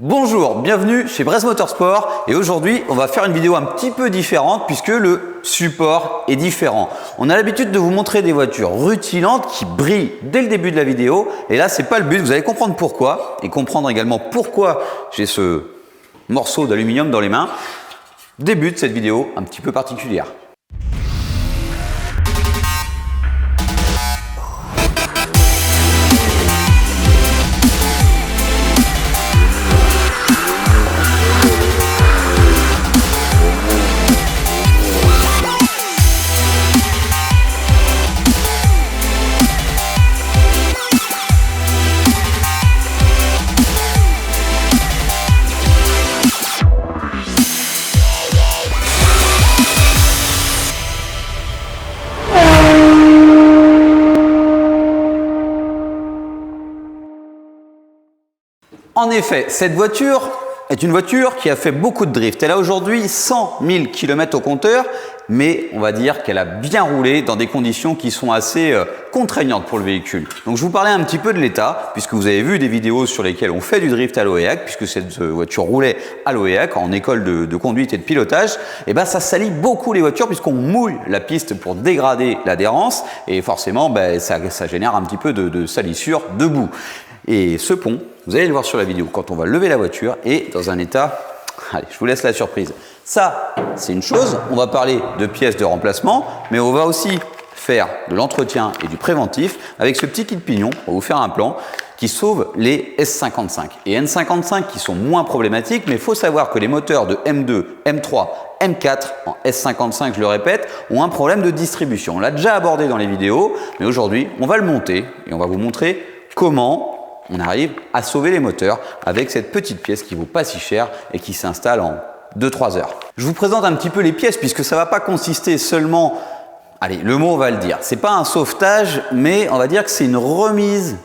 Bonjour, bienvenue chez Bresse Motorsport et aujourd'hui on va faire une vidéo un petit peu différente puisque le support est différent. On a l'habitude de vous montrer des voitures rutilantes qui brillent dès le début de la vidéo et là c'est pas le but, vous allez comprendre pourquoi et comprendre également pourquoi j'ai ce morceau d'aluminium dans les mains. Débute cette vidéo un petit peu particulière. En effet, cette voiture est une voiture qui a fait beaucoup de drift. Elle a aujourd'hui 100 000 km au compteur, mais on va dire qu'elle a bien roulé dans des conditions qui sont assez contraignantes pour le véhicule. Donc je vous parlais un petit peu de l'état, puisque vous avez vu des vidéos sur lesquelles on fait du drift à l'Oheac, puisque cette voiture roulait à l'Oheac en école de conduite et de pilotage. Et ben ça salit beaucoup les voitures puisqu'on mouille la piste pour dégrader l'adhérence et forcément ça génère un petit peu de salissure de boue. Et ce pont, vous allez le voir sur la vidéo, quand on va lever la voiture, est dans un état... Allez, je vous laisse la surprise. Ça, c'est une chose. On va parler de pièces de remplacement, mais on va aussi faire de l'entretien et du préventif avec ce petit kit pignon. On va vous faire un plan qui sauve les S55 et N55 qui sont moins problématiques, mais il faut savoir que les moteurs de M2, M3, M4 en S55, je le répète, ont un problème de distribution. On l'a déjà abordé dans les vidéos, mais aujourd'hui, on va le monter et on va vous montrer comment on arrive à sauver les moteurs avec cette petite pièce qui ne vaut pas si cher et qui s'installe en 2-3 heures. Je vous présente un petit peu les pièces puisque ça ne va pas consister seulement, allez, le mot on va le dire, c'est pas un sauvetage, mais on va dire que c'est une remise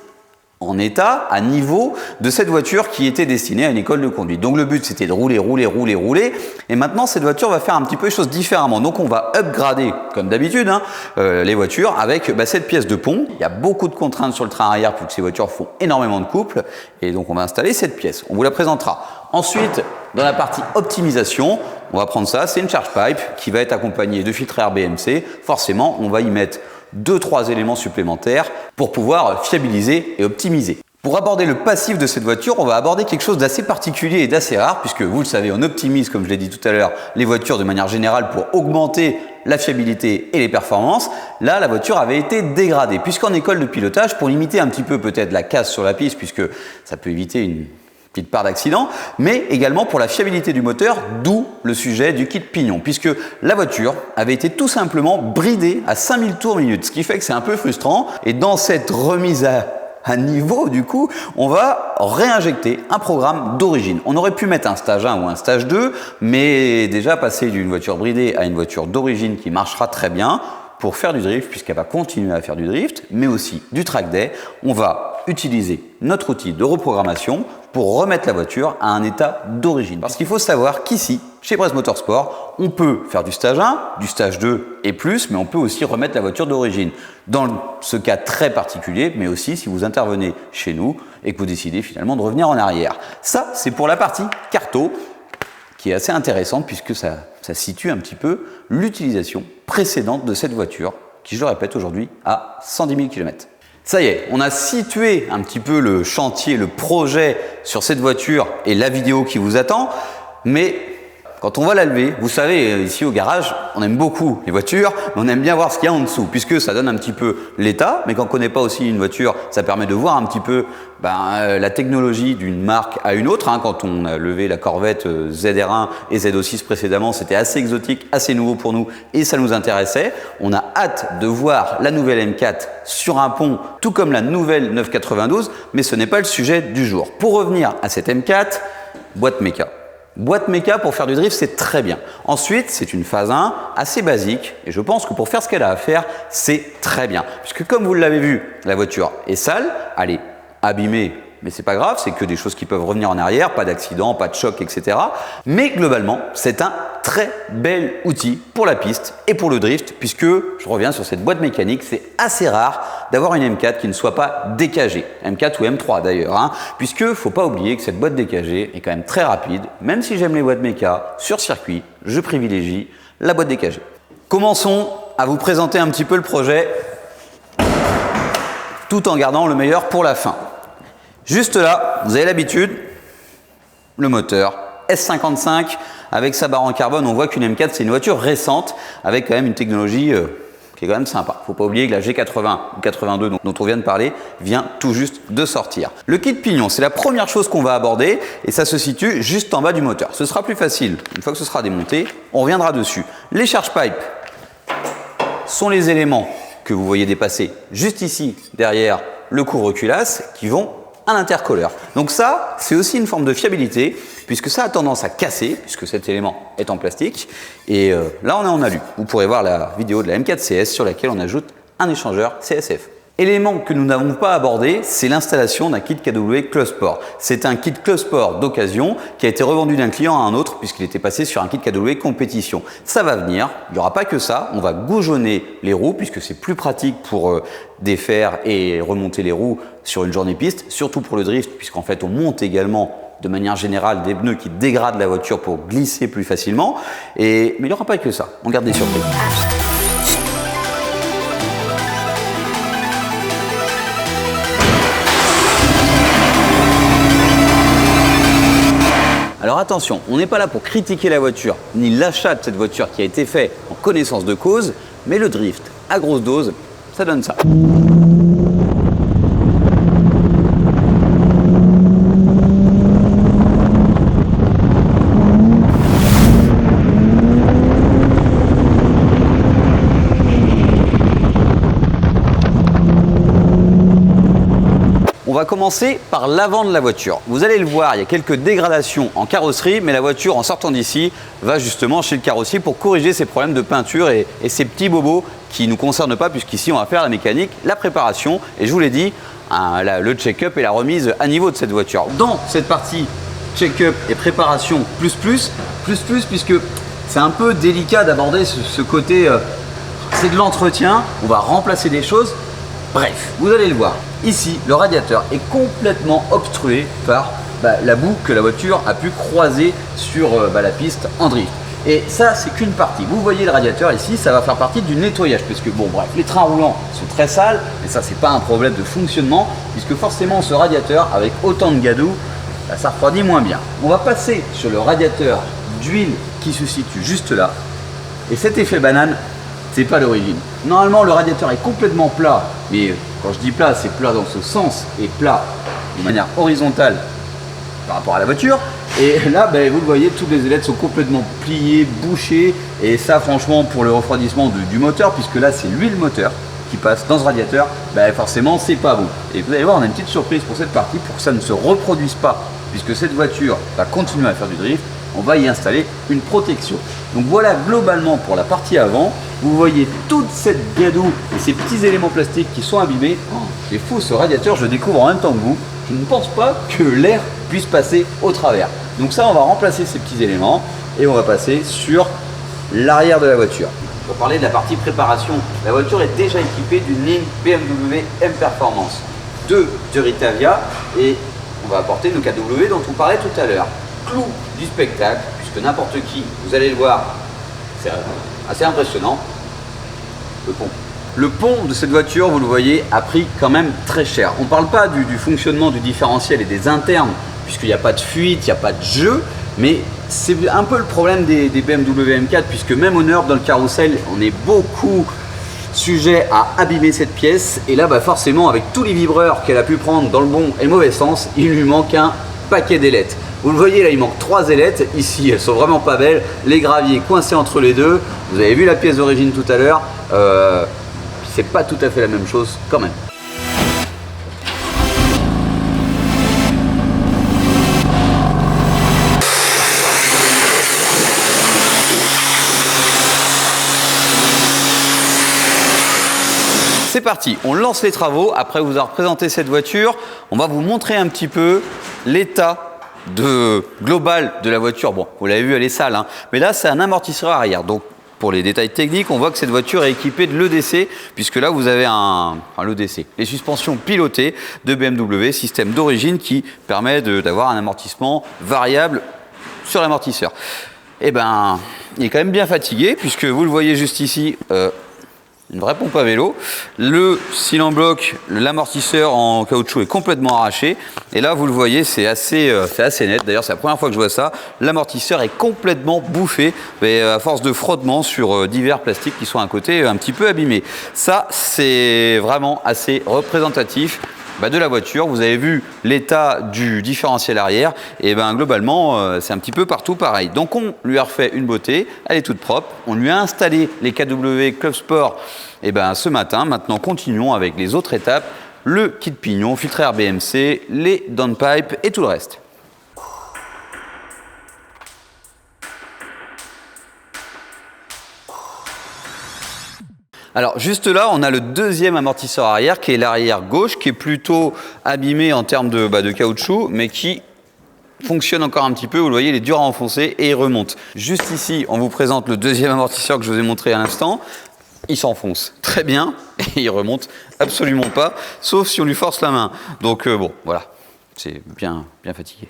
en état, à niveau de cette voiture qui était destinée à une école de conduite. Donc le but c'était de rouler, et maintenant cette voiture va faire un petit peu les choses différemment. Donc on va upgrader, comme d'habitude, les voitures avec cette pièce de pont. Il y a beaucoup de contraintes sur le train arrière puisque ces voitures font énormément de couple, et donc on va installer cette pièce. On vous la présentera. Ensuite, dans la partie optimisation, on va prendre ça, c'est une charge pipe qui va être accompagnée de filtres air BMC. Forcément, on va y mettre 2-3 éléments supplémentaires pour pouvoir fiabiliser et optimiser. Pour aborder le passif de cette voiture, on va aborder quelque chose d'assez particulier et d'assez rare puisque vous le savez, on optimise, comme je l'ai dit tout à l'heure, les voitures de manière générale pour augmenter la fiabilité et les performances. Là, la voiture avait été dégradée puisqu'en école de pilotage, pour limiter un petit peu peut-être la casse sur la piste puisque ça peut éviter une petite part d'accident, mais également pour la fiabilité du moteur, d'où le sujet du kit pignon, puisque la voiture avait été tout simplement bridée à 5000 tours minute, ce qui fait que c'est un peu frustrant. Et dans cette remise à niveau, du coup, on va réinjecter un programme d'origine. On aurait pu mettre un stage 1 ou un stage 2, mais déjà passer d'une voiture bridée à une voiture d'origine qui marchera très bien pour faire du drift, puisqu'elle va continuer à faire du drift, mais aussi du track day, on va utiliser notre outil de reprogrammation pour remettre la voiture à un état d'origine. Parce qu'il faut savoir qu'ici, chez Bresse Motorsport, on peut faire du stage 1, du stage 2 et plus, mais on peut aussi remettre la voiture d'origine. Dans ce cas très particulier, mais aussi si vous intervenez chez nous et que vous décidez finalement de revenir en arrière. Ça, c'est pour la partie carto, qui est assez intéressante puisque ça situe un petit peu l'utilisation précédente de cette voiture, qui, je le répète, aujourd'hui a 110 000 km. Ça y est, on a situé un petit peu le chantier, le projet sur cette voiture et la vidéo qui vous attend, mais quand on va la lever, vous savez, ici au garage, on aime beaucoup les voitures, mais on aime bien voir ce qu'il y a en dessous, puisque ça donne un petit peu l'état, mais quand on ne connaît pas aussi une voiture, ça permet de voir un petit peu la technologie d'une marque à une autre. Quand on a levé la Corvette ZR1 et Z06 précédemment, c'était assez exotique, assez nouveau pour nous, et ça nous intéressait. On a hâte de voir la nouvelle M4 sur un pont, tout comme la nouvelle 992, mais ce n'est pas le sujet du jour. Pour revenir à cette M4, boîte méca. Boîte méca pour faire du drift, c'est très bien. Ensuite, c'est une phase 1 assez basique et je pense que pour faire ce qu'elle a à faire, c'est très bien. Puisque comme vous l'avez vu, la voiture est sale, elle est abîmée mais c'est pas grave, c'est que des choses qui peuvent revenir en arrière, pas d'accident, pas de choc, etc. Mais globalement, c'est un très bel outil pour la piste et pour le drift, puisque, je reviens sur cette boîte mécanique, c'est assez rare d'avoir une M4 qui ne soit pas DKG, M4 ou M3 d'ailleurs, hein, puisque faut pas oublier que cette boîte DKG est quand même très rapide, même si j'aime les boîtes méca, sur circuit, je privilégie la boîte DKG. Commençons à vous présenter un petit peu le projet, tout en gardant le meilleur pour la fin. Juste là, vous avez l'habitude, le moteur S55 avec sa barre en carbone. On voit qu'une M4 c'est une voiture récente avec quand même une technologie qui est quand même sympa. Faut pas oublier que la G80 ou 82 dont on vient de parler vient tout juste de sortir. Le kit pignon, c'est la première chose qu'on va aborder et ça se situe juste en bas du moteur. Ce sera plus facile une fois que ce sera démonté, on reviendra dessus. Les charge pipes sont les éléments que vous voyez dépasser juste ici derrière le couvre-culasse qui vont à l'intercolleur. Donc ça, c'est aussi une forme de fiabilité puisque ça a tendance à casser puisque cet élément est en plastique. Et là, on est en alu. Vous pourrez voir la vidéo de la M4 CS sur laquelle on ajoute un échangeur CSF. Élément que nous n'avons pas abordé, c'est l'installation d'un kit KW Club Sport. C'est un kit Club Sport d'occasion qui a été revendu d'un client à un autre puisqu'il était passé sur un kit KW compétition. Ça va venir, il n'y aura pas que ça, on va goujonner les roues puisque c'est plus pratique pour défaire et remonter les roues sur une journée piste, surtout pour le drift puisqu'en fait on monte également de manière générale des pneus qui dégradent la voiture pour glisser plus facilement. Mais il n'y aura pas que ça, on garde des surprises. Alors attention, on n'est pas là pour critiquer la voiture, ni l'achat de cette voiture qui a été fait en connaissance de cause, mais le drift à grosse dose, ça donne ça. On va commencer par l'avant de la voiture. Vous allez le voir, il y a quelques dégradations en carrosserie, mais la voiture, en sortant d'ici, va justement chez le carrossier pour corriger ces problèmes de peinture et ces petits bobos qui ne nous concernent pas, puisqu'ici, on va faire la mécanique, la préparation, et je vous l'ai dit, le check-up et la remise à niveau de cette voiture. Dans cette partie check-up et préparation plus, puisque c'est un peu délicat d'aborder ce côté, c'est de l'entretien, on va remplacer des choses. Bref, vous allez le voir. Ici, le radiateur est complètement obstrué par la boue que la voiture a pu croiser sur la piste en drift. Et ça, c'est qu'une partie. Vous voyez le radiateur ici, ça va faire partie du nettoyage. Puisque, bon, bref, les trains roulants sont très sales, mais ça, c'est pas un problème de fonctionnement, puisque forcément, ce radiateur, avec autant de gadou, ça refroidit moins bien. On va passer sur le radiateur d'huile qui se situe juste là. Et cet effet banane, c'est pas l'origine. Normalement, le radiateur est complètement plat, mais quand je dis plat, c'est plat dans ce sens et plat de manière horizontale par rapport à la voiture. Et là, vous le voyez, toutes les ailettes sont complètement pliées, bouchées. Et ça, franchement, pour le refroidissement du moteur, puisque là, c'est l'huile moteur qui passe dans ce radiateur, forcément, c'est pas bon. Et vous allez voir, on a une petite surprise pour cette partie, pour que ça ne se reproduise pas, puisque cette voiture va continuer à faire du drift. On va y installer une protection. Donc voilà globalement pour la partie avant. Vous voyez toute cette gadoue et ces petits éléments plastiques qui sont abîmés. Oh, c'est fou, ce radiateur, je le découvre en même temps que vous. Je ne pense pas que l'air puisse passer au travers. Donc ça, on va remplacer ces petits éléments et on va passer sur l'arrière de la voiture. Pour parler de la partie préparation, la voiture est déjà équipée d'une ligne BMW M Performance 2 de Ritavia et on va apporter nos KW dont on parlait tout à l'heure. Clou du spectacle, puisque n'importe qui, vous allez le voir, c'est assez impressionnant, le pont. Le pont de cette voiture, vous le voyez, a pris quand même très cher. On ne parle pas du fonctionnement du différentiel et des internes, puisqu'il n'y a pas de fuite, il n'y a pas de jeu, mais c'est un peu le problème des BMW M4, puisque même au Nord, dans le carrousel, on est beaucoup sujet à abîmer cette pièce. Et là, forcément, avec tous les vibreurs qu'elle a pu prendre dans le bon et le mauvais sens, il lui manque un paquet d'ailettes. Vous le voyez là, il manque 3 ailettes. Ici, elles sont vraiment pas belles. Les graviers coincés entre les deux. Vous avez vu la pièce d'origine tout à l'heure. C'est pas tout à fait la même chose quand même. C'est parti, on lance les travaux. Après vous avoir présenté cette voiture, on va vous montrer un petit peu l'état global de la voiture. Bon, vous l'avez vu, elle est sale, hein, mais là c'est un amortisseur arrière. Donc pour les détails techniques, on voit que cette voiture est équipée de l'EDC, puisque là vous avez l'EDC, les suspensions pilotées de BMW, système d'origine qui permet d'avoir un amortissement variable sur l'amortisseur. Eh ben, il est quand même bien fatigué, puisque vous le voyez juste ici, une vraie pompe à vélo. Le cylindre bloc, l'amortisseur en caoutchouc est complètement arraché. Et là, vous le voyez, c'est assez net. D'ailleurs, c'est la première fois que je vois ça. L'amortisseur est complètement bouffé, mais à force de frottement sur divers plastiques qui sont à côté un petit peu abîmés. Ça, c'est vraiment assez représentatif de la voiture. Vous avez vu l'état du différentiel arrière, et ben globalement c'est un petit peu partout pareil. Donc on lui a refait une beauté, elle est toute propre, on lui a installé les KW Club Sport ce matin. Maintenant continuons avec les autres étapes, le kit pignon, filtre air BMC, les downpipes et tout le reste. Alors juste là, on a le deuxième amortisseur arrière qui est l'arrière gauche, qui est plutôt abîmé en termes de caoutchouc, mais qui fonctionne encore un petit peu. Vous le voyez, il est dur à enfoncer et il remonte. Juste ici, on vous présente le deuxième amortisseur que je vous ai montré à l'instant. Il s'enfonce très bien et il remonte absolument pas, sauf si on lui force la main. Donc bon, voilà, c'est bien fatigué.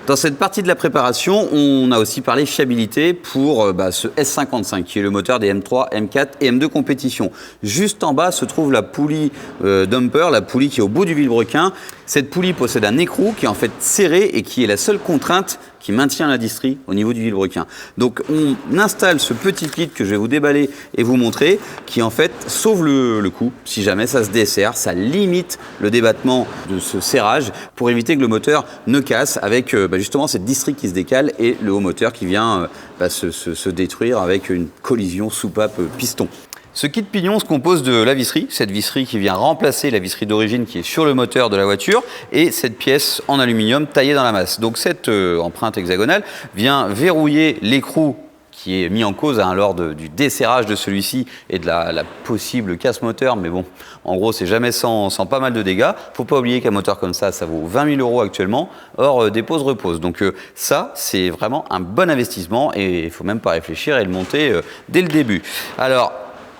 Dans cette partie de la préparation, on a aussi parlé fiabilité pour ce S55 qui est le moteur des M3, M4 et M2 compétition. Juste en bas se trouve la poulie dumper, la poulie qui est au bout du vilebrequin. Cette poulie possède un écrou qui est en fait serré et qui est la seule contrainte qui maintient la distrie au niveau du vilebrequin. Donc on installe ce petit kit que je vais vous déballer et vous montrer, qui en fait sauve le coup si jamais ça se desserre, ça limite le débattement de ce serrage pour éviter que le moteur ne casse avec justement cette distrie qui se décale et le haut moteur qui vient se détruire avec une collision soupape piston. Ce kit pignon se compose de la visserie, cette visserie qui vient remplacer la visserie d'origine qui est sur le moteur de la voiture, et cette pièce en aluminium taillée dans la masse. Donc cette empreinte hexagonale vient verrouiller l'écrou qui est mis en cause lors du desserrage de celui-ci et de la possible casse moteur, mais bon, en gros c'est jamais sans pas mal de dégâts. Faut pas oublier qu'un moteur comme ça vaut 20 000 € actuellement, hors dépose-repose. Donc ça, c'est vraiment un bon investissement et il faut même pas réfléchir et le monter dès le début. Alors,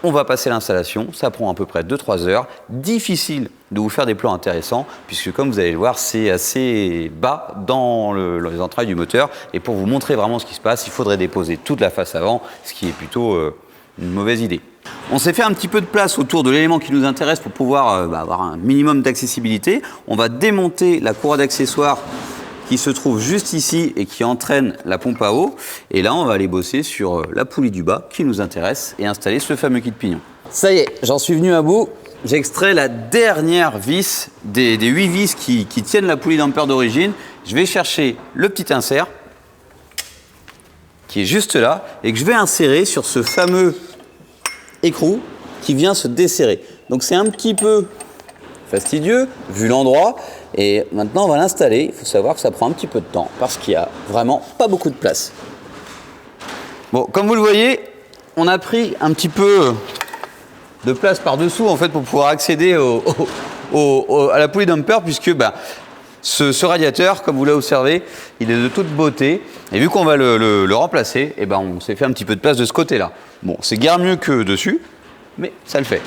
on va passer l'installation, ça prend à peu près 2-3 heures. Difficile de vous faire des plans intéressants, puisque comme vous allez le voir, c'est assez bas dans les entrailles du moteur. Et pour vous montrer vraiment ce qui se passe, il faudrait déposer toute la face avant, ce qui est plutôt une mauvaise idée. On s'est fait un petit peu de place autour de l'élément qui nous intéresse pour pouvoir avoir un minimum d'accessibilité. On va démonter la courroie d'accessoires qui se trouve juste ici et qui entraîne la pompe à eau. Et là, on va aller bosser sur la poulie du bas qui nous intéresse et installer ce fameux kit pignon. Ça y est, j'en suis venu à bout. J'ai extrait la dernière vis des 8 vis qui tiennent la poulie damper d'origine. Je vais chercher le petit insert qui est juste là et que je vais insérer sur ce fameux écrou qui vient se desserrer. Donc c'est un petit peu fastidieux vu l'endroit. Et maintenant, on va l'installer. Il faut savoir que ça prend un petit peu de temps parce qu'il n'y a vraiment pas beaucoup de place. Bon, comme vous le voyez, on a pris un petit peu de place par-dessous en fait pour pouvoir accéder à la poulie dumper, puisque ce radiateur, comme vous l'avez observé, il est de toute beauté. Et vu qu'on va le remplacer, on s'est fait un petit peu de place de ce côté-là. Bon, c'est guère mieux que dessus, mais ça le fait.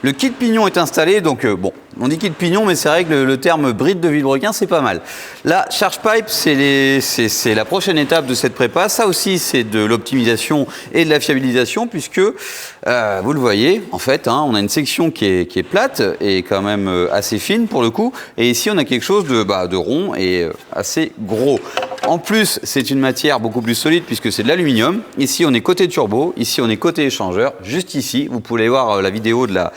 Le kit pignon est installé, donc bon, on dit kit pignon, mais c'est vrai que le terme bride de vilebrequin, c'est pas mal. La charge pipe, c'est la prochaine étape de cette prépa. Ça aussi, c'est de l'optimisation et de la fiabilisation, puisque vous le voyez, en fait, on a une section qui est plate et quand même assez fine pour le coup. Et ici, on a quelque chose de rond et assez gros. En plus, c'est une matière beaucoup plus solide puisque c'est de l'aluminium. Ici, on est côté turbo. Ici, on est côté échangeur. Juste ici, vous pouvez voir la vidéo de la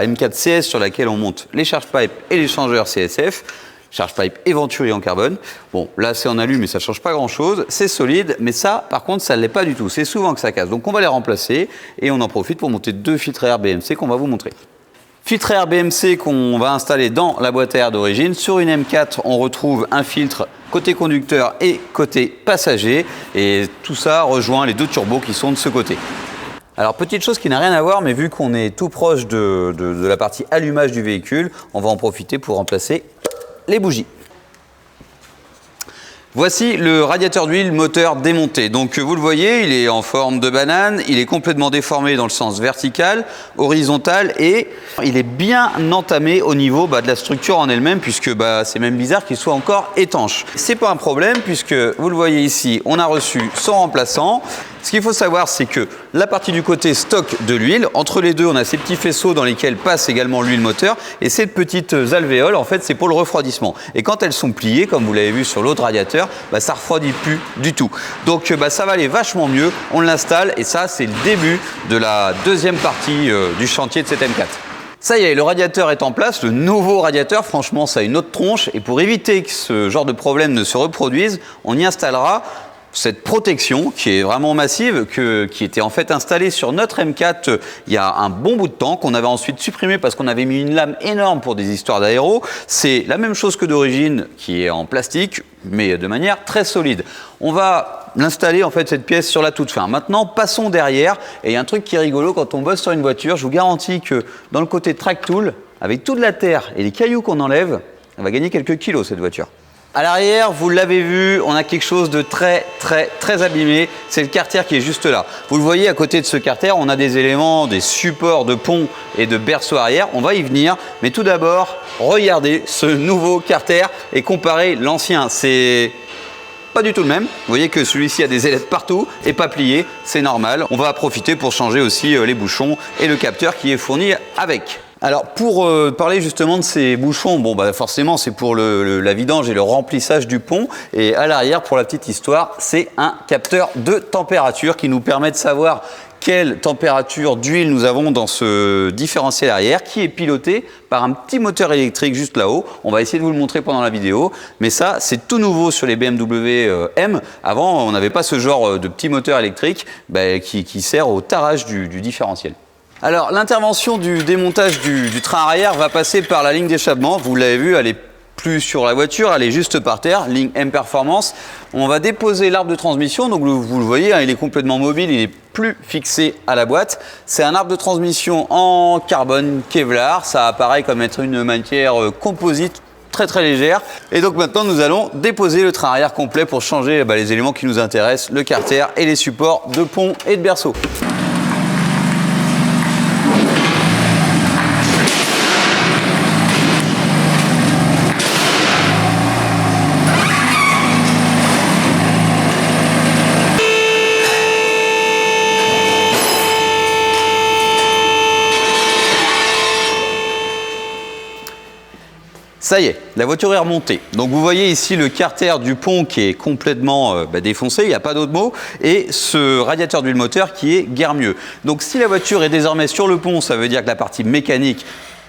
M4 CS sur laquelle on monte les les charge pipes et les changeurs CSF. Charge pipe et venturi en carbone. Bon, là c'est en alu, mais ça ne change pas grand chose. C'est solide, mais ça, par contre, ça ne l'est pas du tout. C'est souvent que ça casse. Donc on va les remplacer et on en profite pour monter 2 filtres à air BMC qu'on va vous montrer. Filtre à air BMC qu'on va installer dans la boîte à air d'origine. Sur une M4, on retrouve un filtre côté conducteur et côté passager. Et tout ça rejoint les 2 turbos qui sont de ce côté. Alors, petite chose qui n'a rien à voir, mais vu qu'on est tout proche de la partie allumage du véhicule, on va en profiter pour remplacer les bougies. Voici le radiateur d'huile moteur démonté. Donc vous le voyez, il est en forme de banane, il est complètement déformé dans le sens vertical, horizontal et il est bien entamé au niveau de la structure en elle-même puisque c'est même bizarre qu'il soit encore étanche. C'est pas un problème puisque vous le voyez ici, on a reçu son remplaçant. Ce qu'il faut savoir, c'est que la partie du côté stocke de l'huile, entre les deux, on a ces petits faisceaux dans lesquels passe également l'huile moteur et ces petites alvéoles, en fait, c'est pour le refroidissement. Et quand elles sont pliées, comme vous l'avez vu sur l'autre radiateur, ça refroidit plus du tout. Donc ça va aller vachement mieux, on l'installe et ça, c'est le début de la deuxième partie du chantier de cette M4. Ça y est, le radiateur est en place, le nouveau radiateur, franchement, ça a une autre tronche et pour éviter que ce genre de problème ne se reproduise, on y installera cette protection qui est vraiment massive, qui était en fait installée sur notre M4 il y a un bon bout de temps, qu'on avait ensuite supprimé parce qu'on avait mis une lame énorme pour des histoires d'aéro. C'est la même chose que d'origine, qui est en plastique, mais de manière très solide. On va l'installer en fait cette pièce sur la toute fin. Maintenant, passons derrière. Et il y a un truc qui est rigolo quand on bosse sur une voiture. Je vous garantis que dans le côté track tool, avec toute la terre et les cailloux qu'on enlève, elle va gagner quelques kilos cette voiture. À l'arrière, vous l'avez vu, on a quelque chose de très abîmé. C'est le carter qui est juste là. Vous le voyez, à côté de ce carter, on a des éléments, des supports de pont et de berceau arrière. On va y venir. Mais tout d'abord, regardez ce nouveau carter et comparez l'ancien. C'est pas du tout le même. Vous voyez que celui-ci a des ailettes partout et pas plié. C'est normal. On va en profiter pour changer aussi les bouchons et le capteur qui est fourni avec. Alors pour parler justement de ces bouchons, forcément c'est pour la vidange et le remplissage du pont et à l'arrière, pour la petite histoire, c'est un capteur de température qui nous permet de savoir quelle température d'huile nous avons dans ce différentiel arrière qui est piloté par un petit moteur électrique juste là-haut. On va essayer de vous le montrer pendant la vidéo, mais ça c'est tout nouveau sur les BMW M. Avant on n'avait pas ce genre de petit moteur électrique qui sert au tarage du différentiel. Alors l'intervention du démontage du train arrière va passer par la ligne d'échappement. Vous l'avez vu, elle est plus sur la voiture, elle est juste par terre, ligne M Performance. On va déposer l'arbre de transmission, donc vous le voyez, il est complètement mobile, il est plus fixé à la boîte. C'est un arbre de transmission en carbone Kevlar, ça apparaît comme être une matière composite très légère. Et donc maintenant nous allons déposer le train arrière complet pour changer les éléments qui nous intéressent, le carter et les supports de pont et de berceau. Ça y est, la voiture est remontée. Donc vous voyez ici le carter du pont qui est complètement défoncé, il n'y a pas d'autre mot, et ce radiateur d'huile moteur qui est guère mieux. Donc si la voiture est désormais sur le pont, ça veut dire que la partie mécanique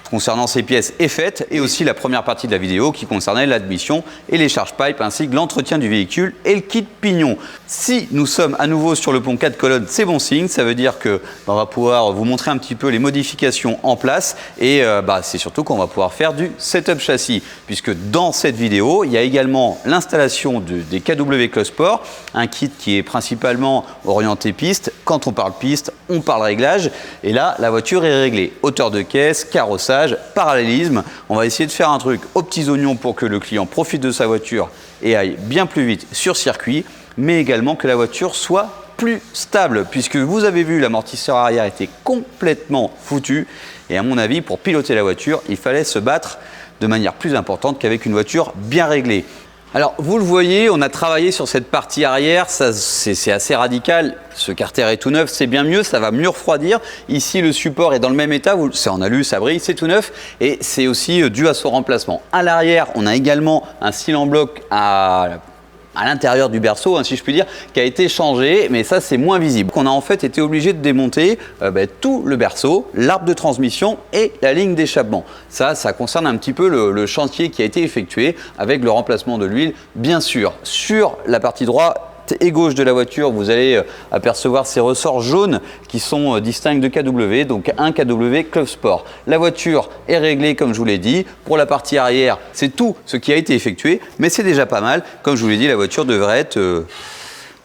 concernant ces pièces est faite, et aussi la première partie de la vidéo qui concernait l'admission et les charge pipes ainsi que l'entretien du véhicule et le kit pignon. Si nous sommes à nouveau sur le pont 4 colonnes, c'est bon signe, ça veut dire que on va pouvoir vous montrer un petit peu les modifications en place et c'est surtout qu'on va pouvoir faire du setup châssis, puisque dans cette vidéo il y a également l'installation des KW Closport, un kit qui est principalement orienté piste. Quand on parle piste, on parle réglage, et là la voiture est réglée, hauteur de caisse, carrossage, parallélisme. On va essayer de faire un truc aux petits oignons pour que le client profite de sa voiture et aille bien plus vite sur circuit, mais également que la voiture soit plus stable, puisque vous avez vu l'amortisseur arrière était complètement foutu, et à mon avis pour piloter la voiture il fallait se battre de manière plus importante qu'avec une voiture bien réglée. Alors vous le voyez, on a travaillé sur cette partie arrière, c'est assez radical, ce carter est tout neuf, c'est bien mieux, ça va mieux refroidir. Ici le support est dans le même état, c'est en alu, ça brille, c'est tout neuf, et c'est aussi dû à son remplacement. À l'arrière, on a également un cyle en bloc à à l'intérieur du berceau, hein, si je puis dire, qui a été changé, mais ça c'est moins visible. On a en fait été obligé de démonter tout le berceau, l'arbre de transmission et la ligne d'échappement. Ça concerne un petit peu le chantier qui a été effectué avec le remplacement de l'huile, bien sûr. Sur la partie droite et gauche de la voiture, vous allez apercevoir ces ressorts jaunes qui sont distincts de KW, donc un KW Club Sport. La voiture est réglée comme je vous l'ai dit. Pour la partie arrière, c'est tout ce qui a été effectué, mais c'est déjà pas mal. Comme je vous l'ai dit, la voiture devrait être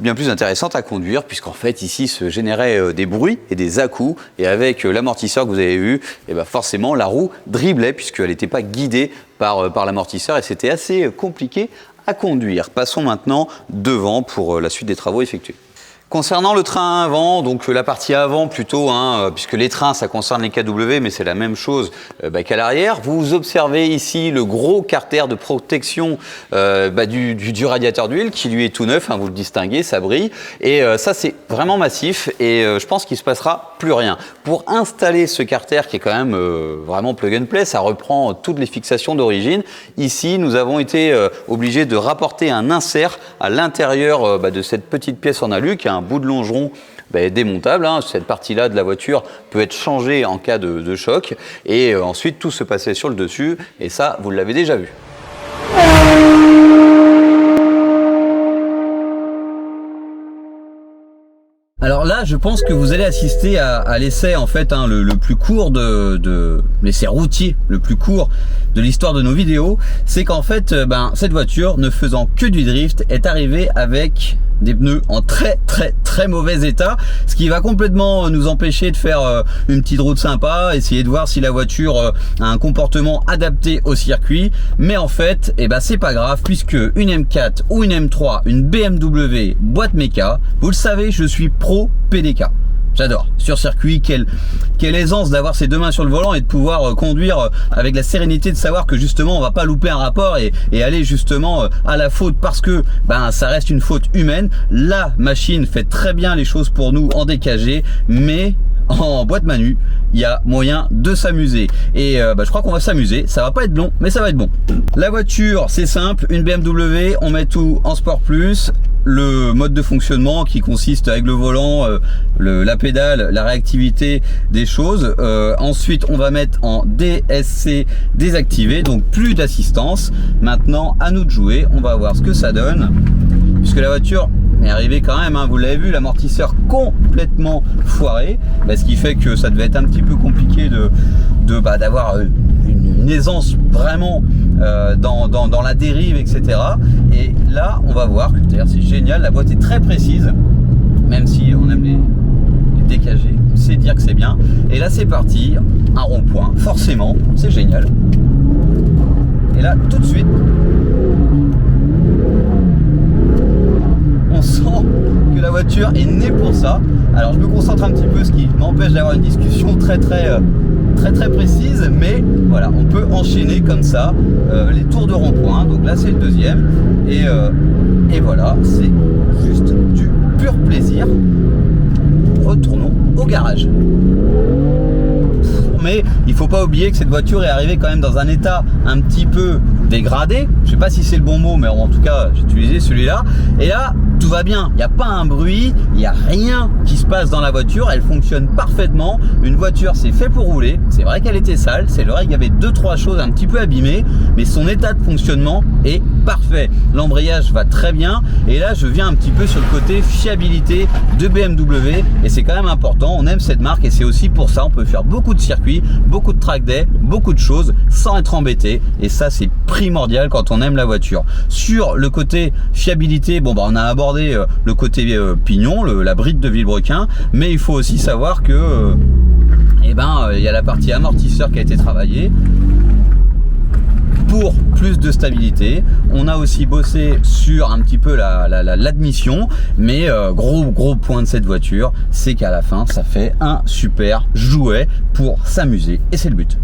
bien plus intéressante à conduire, puisqu'en fait ici se généraient des bruits et des à-coups, et avec l'amortisseur que vous avez vu, et forcément la roue driblait puisqu'elle n'était pas guidée par l'amortisseur, et c'était assez compliqué à conduire. Passons maintenant devant pour la suite des travaux effectués. Concernant le train avant, donc la partie avant plutôt, puisque les trains ça concerne les KW, mais c'est la même chose qu'à l'arrière. Vous observez ici le gros carter de protection du radiateur d'huile qui lui est tout neuf, vous le distinguez, ça brille. Et ça c'est vraiment massif et je pense qu'il ne se passera plus rien. Pour installer ce carter qui est quand même vraiment plug and play, ça reprend toutes les fixations d'origine. Ici nous avons été obligés de rapporter un insert à l'intérieur de cette petite pièce en alu qui a un bout de longeron démontable. Cette partie-là de la voiture peut être changée en cas de choc et ensuite tout se passait sur le dessus et ça, vous l'avez déjà vu. Alors là, je pense que vous allez assister à l'essai en fait le plus court de l'essai routier, le plus court de l'histoire de nos vidéos. C'est qu'en fait, cette voiture, ne faisant que du drift, est arrivée avec des pneus en très mauvais état, ce qui va complètement nous empêcher de faire une petite route sympa, essayer de voir si la voiture a un comportement adapté au circuit. Mais en fait, c'est pas grave, puisque une M4 ou une M3, une BMW boîte méca, vous le savez, je suis pro PDK. J'adore. Sur circuit, quelle aisance d'avoir ses deux mains sur le volant et de pouvoir conduire avec la sérénité de savoir que justement on va pas louper un rapport et aller justement à la faute parce que ça reste une faute humaine. La machine fait très bien les choses pour nous en DKG, mais en boîte manu, il y a moyen de s'amuser. Et je crois qu'on va s'amuser. Ça va pas être long, mais ça va être bon. La voiture, c'est simple. Une BMW, on met tout en Sport Plus. Le mode de fonctionnement qui consiste avec le volant, la pédale, la réactivité des choses. Ensuite, on va mettre en DSC désactivé, donc plus d'assistance. Maintenant, à nous de jouer. On va voir ce que ça donne. Puisque la voiture est arrivée quand même, vous l'avez vu, l'amortisseur complètement foiré. Ce qui fait que ça devait être un petit peu compliqué d'avoir une aisance vraiment dans la dérive, etc. Et là, on va voir que d'ailleurs c'est génial, la boîte est très précise, même si on aime les DKG, c'est dire que c'est bien. Et là c'est parti, un rond-point, forcément, c'est génial. Et là, tout de suite, on sent que la voiture est née pour ça. Alors je me concentre un petit peu, ce qui m'empêche d'avoir une discussion très précise, mais voilà, on peut enchaîner comme ça les tours de rond-point. Donc là c'est le deuxième et voilà, c'est juste du pur plaisir. Retournons au garage. Mais il faut pas oublier que cette voiture est arrivée quand même dans un état un petit peu dégradé. Je sais pas si c'est le bon mot, mais en tout cas j'ai utilisé celui-là. Et là tout va bien, il n'y a pas un bruit, il n'y a rien qui se passe dans la voiture, elle fonctionne parfaitement. Une voiture c'est fait pour rouler, c'est vrai qu'elle était sale, c'est vrai qu'il y avait 2-3 choses un petit peu abîmées, mais son état de fonctionnement est parfait. L'embrayage va très bien et là je viens un petit peu sur le côté fiabilité de BMW et c'est quand même important, on aime cette marque et c'est aussi pour ça on peut faire beaucoup de circuits, beaucoup de track day, beaucoup de choses sans être embêté et ça c'est primordial quand on aime la voiture. Sur le côté fiabilité, on a abordé le côté pignon, la bride de Vilebrequin, mais il faut aussi savoir que il y a la partie amortisseur qui a été travaillée pour plus de stabilité. On a aussi bossé sur un petit peu l'admission, mais gros point de cette voiture, c'est qu'à la fin ça fait un super jouet pour s'amuser et c'est le but.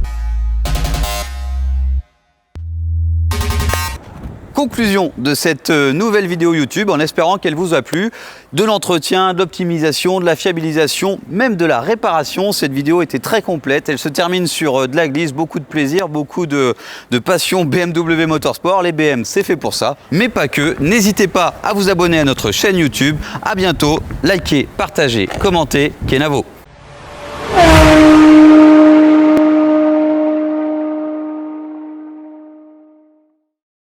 conclusion de cette nouvelle vidéo YouTube en espérant qu'elle vous a plu. De l'entretien, de l'optimisation, de la fiabilisation, même de la réparation. Cette vidéo était très complète. Elle se termine sur de la glisse, beaucoup de plaisir, beaucoup de passion BMW Motorsport. Les BM, c'est fait pour ça, mais pas que. N'hésitez pas à vous abonner à notre chaîne YouTube. À bientôt. Likez, partagez, commentez. Kenavo.